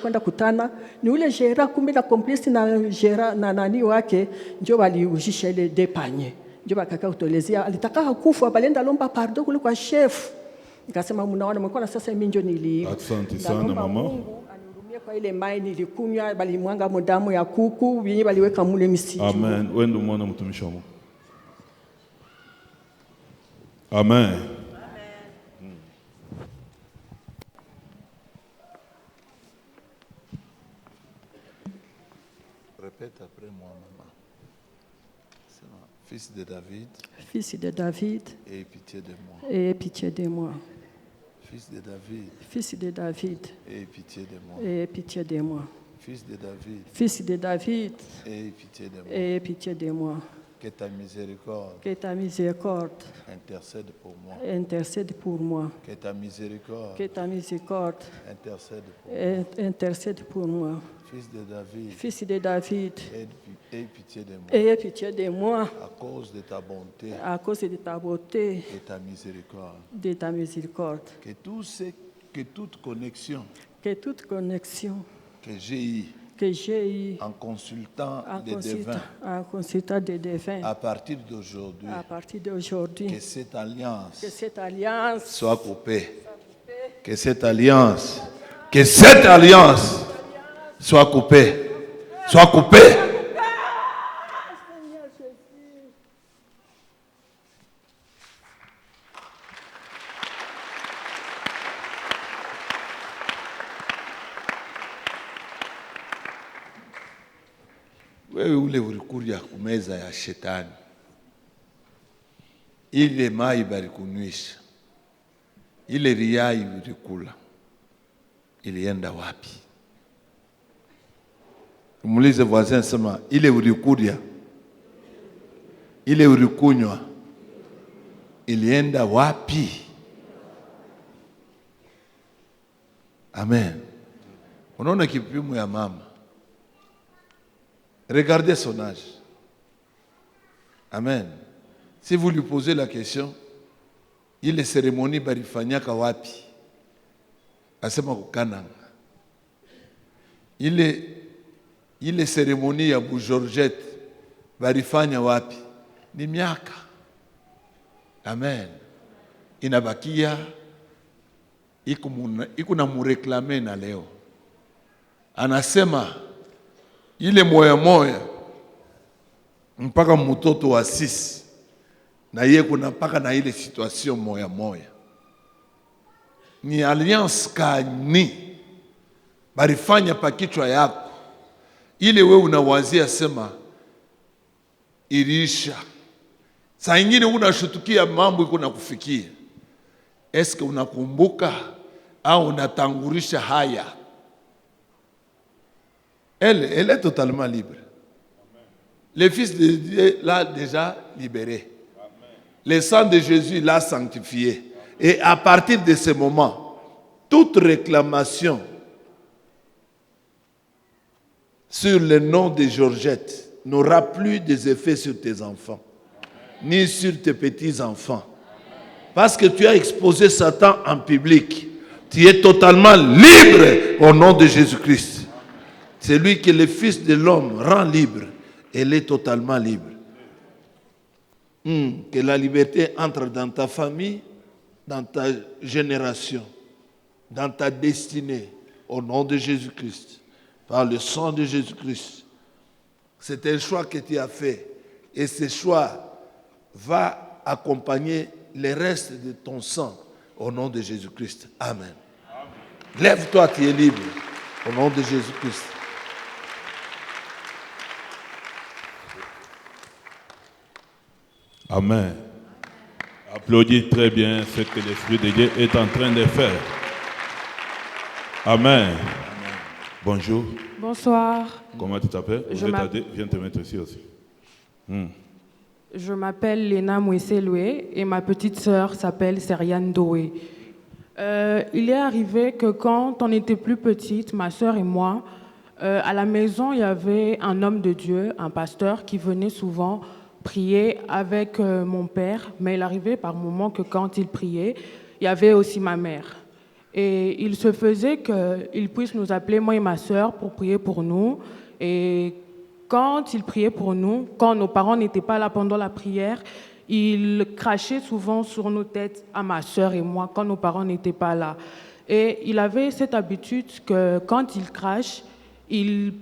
Kwenda kutana ni ule Jera, kumbe na complice na Jera na nani wake ndio waliujisha ile depanye. Ndio bakaka utolezea alitaka kufa, balenda lomba pardon kule kwa chef. Nikasema mnaona mko sasa mimi ndio niliiba. Asante sana mama. Anihurumie kwa ile mai nilikunywa, bali mwanga modamu ya kuku, yenye baliweka mule misiji. Amen. Wewe ndio mwana mtumishi wa Mungu. Amen. Répète après moi, maman. Fils de David. Fils de David. Aie pitié de moi. Aie pitié de moi. Fils de David, Fils de David, aie pitié de moi. aie pitié de moi. Fils de David, Fils de David, aie pitié de moi. aie pitié de moi. Que ta miséricorde Que ta miséricorde intercède pour moi. intercède pour moi. Que ta miséricorde Que ta miséricorde intercède pour moi. intercède pour moi. Fils de David, Fils de David, aie pitié de moi. aie pitié de moi À cause de ta bonté à cause de ta beauté, et ta miséricorde. de ta miséricorde. Que toute connexion Que toute connexion que j'ai eue que j'ai eue en consultant en les devins, consultant des devins, à partir d'aujourd'hui, à partir d'aujourd'hui, que cette alliance que cette alliance soit coupée. Que cette alliance soit coupée. Soit coupée. Wewe ule ulikuja kumeza ya shetani, ile mai balikunywisha, ile riai ulikula, ilienda wapi? Umuulize voisin, sema ile ulikuja, ile ulikunywa, ilienda wapi? Amen. Unaona kipimo ya mama. Regardez son âge. Amen. Si vous lui posez la question, ile cérémonie balifanyaka wapi? Asema kukananga. Ile cérémonie ya Georgette balifanya wapi? Ni miaka. Amen. Inabakia iko na mureklame na leo. Anasema ile moya mpaka mtoto wa 6 na yeye kuna mpaka na ile situation moya. Ni alliance kani barifanya pa kichwa yako, ile wewe unawazia sema ilisha. Saa nyingine unashutukia mambo iko na kufikia. Eske unakumbuka au unatangurisha haya? Elle est totalement libre. Le Fils de Dieu l'a déjà libéré. Le sang de Jésus l'a sanctifié. Et à partir de ce moment, toute réclamation sur le nom de Georgette n'aura plus des effets sur tes enfants, ni sur tes petits-enfants. Parce que tu as exposé Satan en public. Tu es totalement libre au nom de Jésus-Christ. Celui que le Fils de l'homme rend libre, elle est totalement libre. Que la liberté entre dans ta famille, dans ta génération, dans ta destinée, au nom de Jésus-Christ, par le sang de Jésus-Christ. C'est un choix que tu as fait. Et ce choix va accompagner le reste de ton sang, au nom de Jésus-Christ. Amen. Lève-toi, tu es libre, au nom de Jésus-Christ. Amen. Applaudis très bien ce que l'Esprit de Dieu est en train de faire. Amen. Bonjour. Bonsoir. Comment tu t'appelles? Viens te mettre ici aussi. Je m'appelle Léna Mouesseloué et ma petite sœur s'appelle Seriane Doué. Il est arrivé que quand on était plus petite, ma sœur et moi, à la maison, il y avait un homme de Dieu, un pasteur, qui venait souvent prier avec mon père, mais il arrivait par moments que quand il priait, il y avait aussi ma mère. Et il se faisait qu'il puisse nous appeler, moi et ma sœur, pour prier pour nous. Et quand il priait pour nous, quand nos parents n'étaient pas là pendant la prière, il crachait souvent sur nos têtes à ma sœur et moi, quand nos parents n'étaient pas là. Et il avait cette habitude que quand il crache, il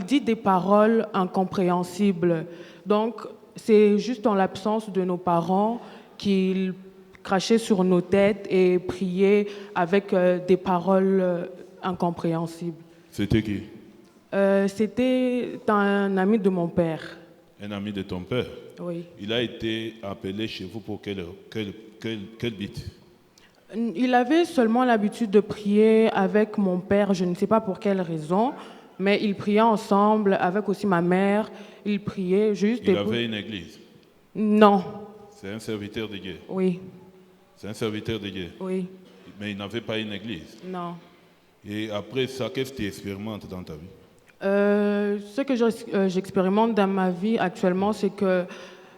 dit des paroles incompréhensibles. Donc, c'est juste en l'absence de nos parents qu'il crachait sur nos têtes et priait avec des paroles incompréhensibles. C'était qui? C'était un ami de mon père. Un ami de ton père? Oui. Il a été appelé chez vous pour quel but? Il avait seulement l'habitude de prier avec mon père, je ne sais pas pour quelle raison, mais ils priaient ensemble avec aussi ma mère. Ils priaient juste. Il avait une église. Non. C'est un serviteur de Dieu. Oui. C'est un serviteur de Dieu. Oui. Mais il n'avait pas une église. Non. Et après ça, qu'est-ce que tu expérimentes dans ta vie? Ce que j'expérimente dans ma vie actuellement, c'est que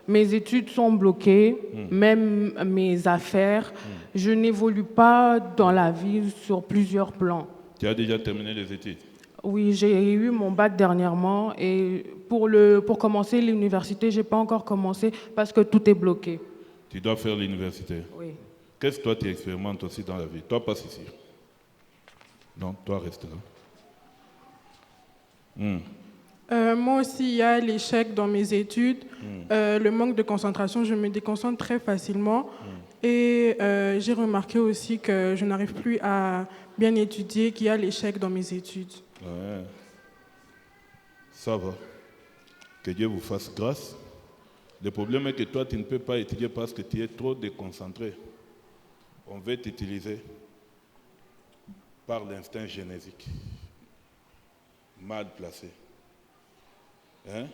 mes études sont bloquées, même mes affaires. Je n'évolue pas dans la vie sur plusieurs plans. Tu as déjà terminé les études? Oui, j'ai eu mon bac dernièrement et pour commencer l'université, je n'ai pas encore commencé parce que tout est bloqué. Tu dois faire l'université. Oui. Qu'est-ce que toi tu expérimentes aussi dans la vie? Toi, passe ici. Non, toi, reste là. Moi aussi, il y a l'échec dans mes études, le manque de concentration, je me déconcentre très facilement. Et j'ai remarqué aussi que je n'arrive plus à bien étudier, qu'il y a l'échec dans mes études. Ouais. Ça va. Que Dieu vous fasse grâce. Le problème est que toi, tu ne peux pas étudier parce que tu es trop déconcentré. On veut t'utiliser par l'instinct génétique. Mal placé. Hein?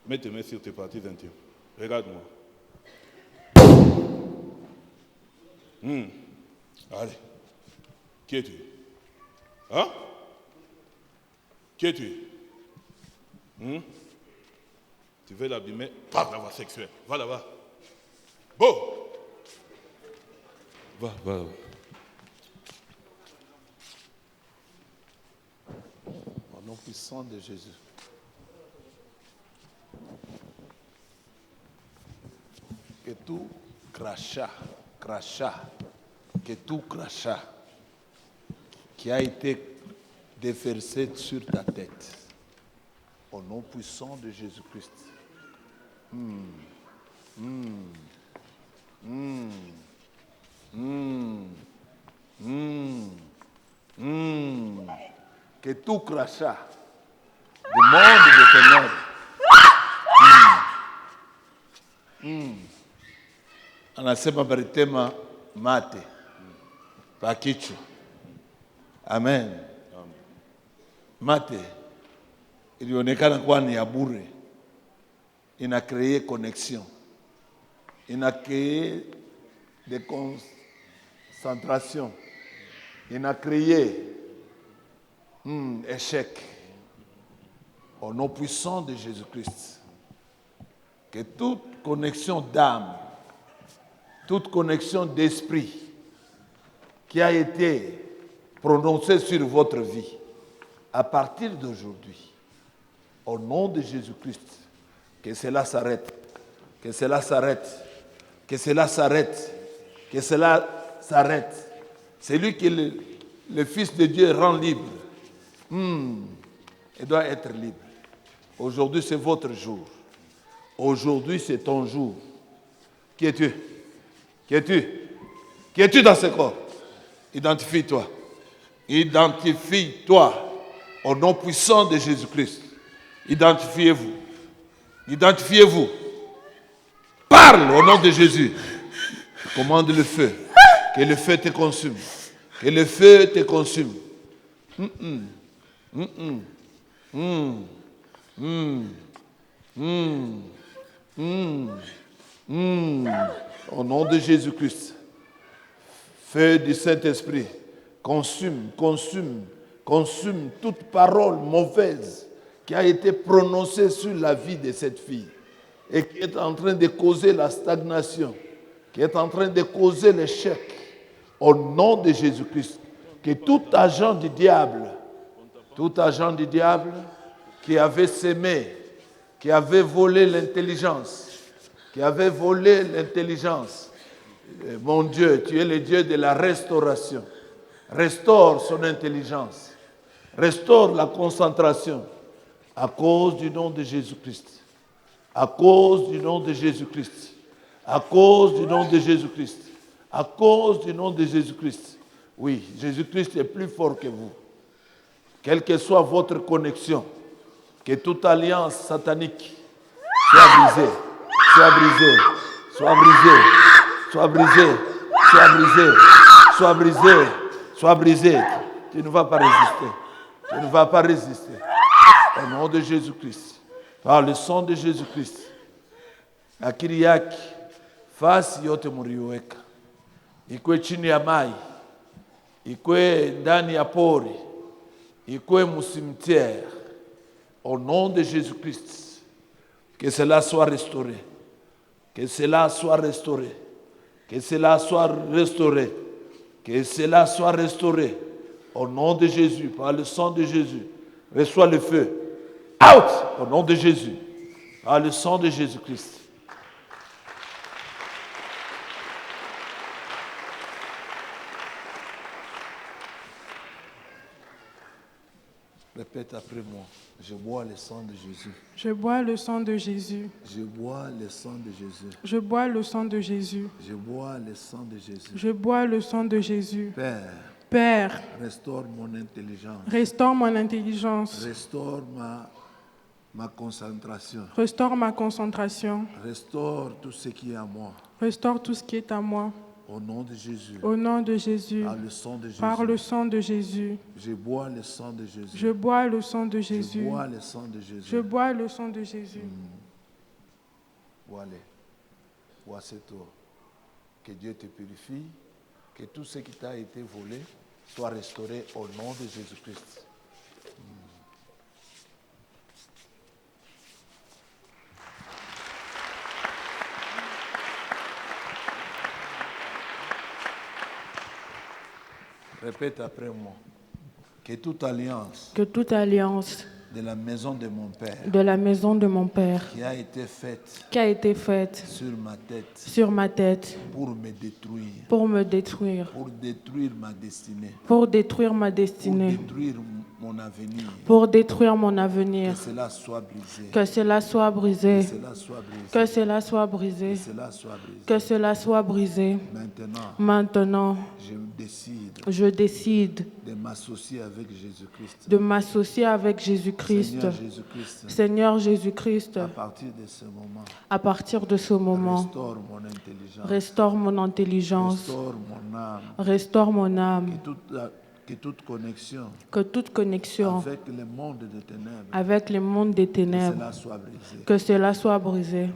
Mets tes mains sur tes parties intimes. Regarde-moi. Allez. Qui es-tu? Hein? Qui es-tu? Tu veux l'abîmer par la voie sexuelle. Va là-bas. Bon. Va. Au nom puissant de Jésus. Que tout crachat qui a été déversé sur ta tête, au nom puissant de Jésus-Christ, que tout crachat du monde de ténèbres, anasema baritema mate pakichwa. Amen. Mate ilionekana kuwa ni ya bure, ina créé connexion, ina créé des concentrations, ina créé échec. Au nom puissant de Jésus-Christ, que toute connexion d'âme, toute connexion d'esprit qui a été prononcée sur votre vie, à partir d'aujourd'hui, au nom de Jésus-Christ, que cela s'arrête, que cela s'arrête, que cela s'arrête, que cela s'arrête. Celui que le Fils de Dieu rend libre, il doit être libre. Aujourd'hui, c'est votre jour. Aujourd'hui, c'est ton jour. Qui es-tu? Qui es-tu? Qui es-tu dans ce corps? Identifie-toi. Identifie-toi. Au nom puissant de Jésus-Christ. Identifiez-vous. Identifiez-vous. Parle au nom de Jésus. Commande le feu. Que le feu te consume. Que le feu te consume. Au nom de Jésus-Christ, feu du Saint-Esprit, consume toute parole mauvaise qui a été prononcée sur la vie de cette fille et qui est en train de causer la stagnation, qui est en train de causer l'échec. Au nom de Jésus-Christ, que tout agent du diable qui avait sémé, qui avait volé l'intelligence, mon Dieu, tu es le Dieu de la restauration. Restaure son intelligence. Restaure la concentration. À cause du nom de Jésus-Christ. À cause du nom de Jésus-Christ. À cause du nom de Jésus-Christ. À cause du nom de Jésus-Christ. Oui, Jésus-Christ est plus fort que vous. Quelle que soit votre connexion, que toute alliance satanique soit brisée. Soit brisée, soit brisée, soit brisée, Sois brisé. Sois brisé. Sois brisé. Tu ne vas pas résister. Tu ne vas pas résister. Au nom de Jésus-Christ. Par le sang de Jésus-Christ. Akili yake fasi yote mlioweka, ikwe chini ya mai, ikwe ndani ya pori, ikwe musimtière, au nom de Jésus-Christ, que cela soit restauré, que cela soit restauré, que cela soit restauré, que cela soit restauré, au nom de Jésus, par le sang de Jésus. Reçois le feu. Out! Au nom de Jésus, par le sang de Jésus-Christ. Répète après moi. Je bois le sang de Jésus. Je bois le sang de Jésus. Je bois le sang de Jésus. Je bois le sang de Jésus. Je bois le sang de Jésus. Je bois le sang de Jésus. Père, Père, restaure mon intelligence. restaure mon intelligence. Restaure ma concentration. Restaure ma concentration. Restaure tout ce qui est à moi. Restaure tout ce qui est à moi. Au nom de Jésus. Au nom de Jésus. Par le sang de Jésus. Par le sang de Jésus. Je bois le sang de Jésus. Je bois le sang de Je Jésus. bois le sang de Jésus. Je bois le sang de Jésus. Voilà. Voici toi. Que Dieu te purifie. Que tout ce qui t'a été volé soit restauré au nom de Jésus-Christ. Répète après moi. Que toute alliance de la maison de mon Père qui a été faite sur ma tête pour me détruire, pour détruire ma destinée, pour détruire mon avenir, que cela soit brisé, que cela soit brisé, que cela soit brisé, que cela soit brisé, que cela soit brisé. Maintenant, je décide de m'associer avec Jésus-Christ. Seigneur Jésus-Christ, à partir de ce moment, restaure mon intelligence, restaure mon âme, que toute connexion avec le monde des ténèbres, que cela soit brisé.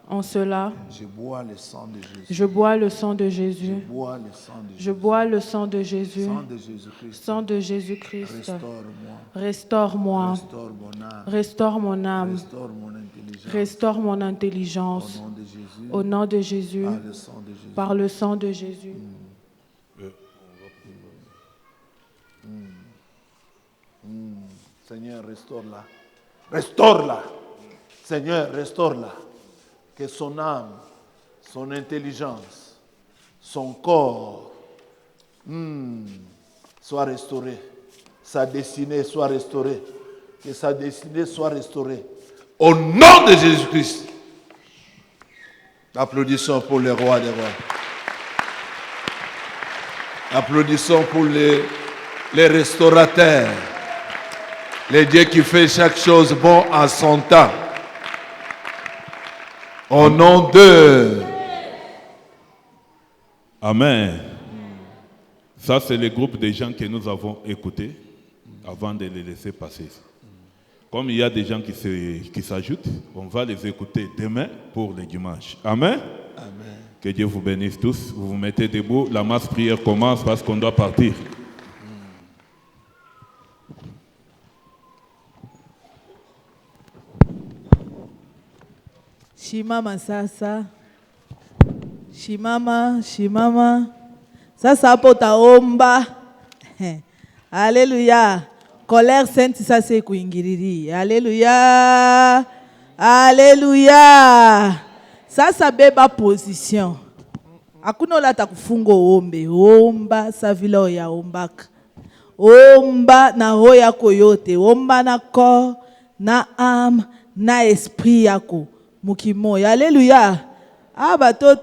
En cela, je bois le sang de Jésus. Je bois le sang de Jésus. Je bois le sang de Jésus. Sang de Jésus-Christ. Restaure-moi. Restaure mon âme. Restaure mon intelligence. Au nom de Jésus. Par le sang de Jésus. Seigneur, restaure-la. Restaure-la. Seigneur, restaure-la. Que son âme, son intelligence, son corps soit restauré. Sa destinée soit restaurée. Que sa destinée soit restaurée. Au nom de Jésus-Christ. Applaudissons pour le roi des rois. Applaudissons pour les restaurateurs. Le Dieu qui fait chaque chose bon en son temps. Au nom de... Amen. Ça, c'est le groupe de gens que nous avons écoutés avant de les laisser passer. Comme il y a des gens qui s'ajoutent, on va les écouter demain pour le dimanche. Amen. Amen. Que Dieu vous bénisse tous. Vous vous mettez debout. La masse prière commence parce qu'on doit partir. Shimama sasa. Shimama. Sasa hapo taomba. Alléluia. Colère sainte sasa kuingiriri. Alléluia. Alléluia. Sasa beba position. Hakuna lata kufunga ombe. Omba sa vile oyaombaka. Omba na roho yako yote. Omba na corps, na âme, na esprit yako. Mukimoya. Alléluia. Ah, batoto.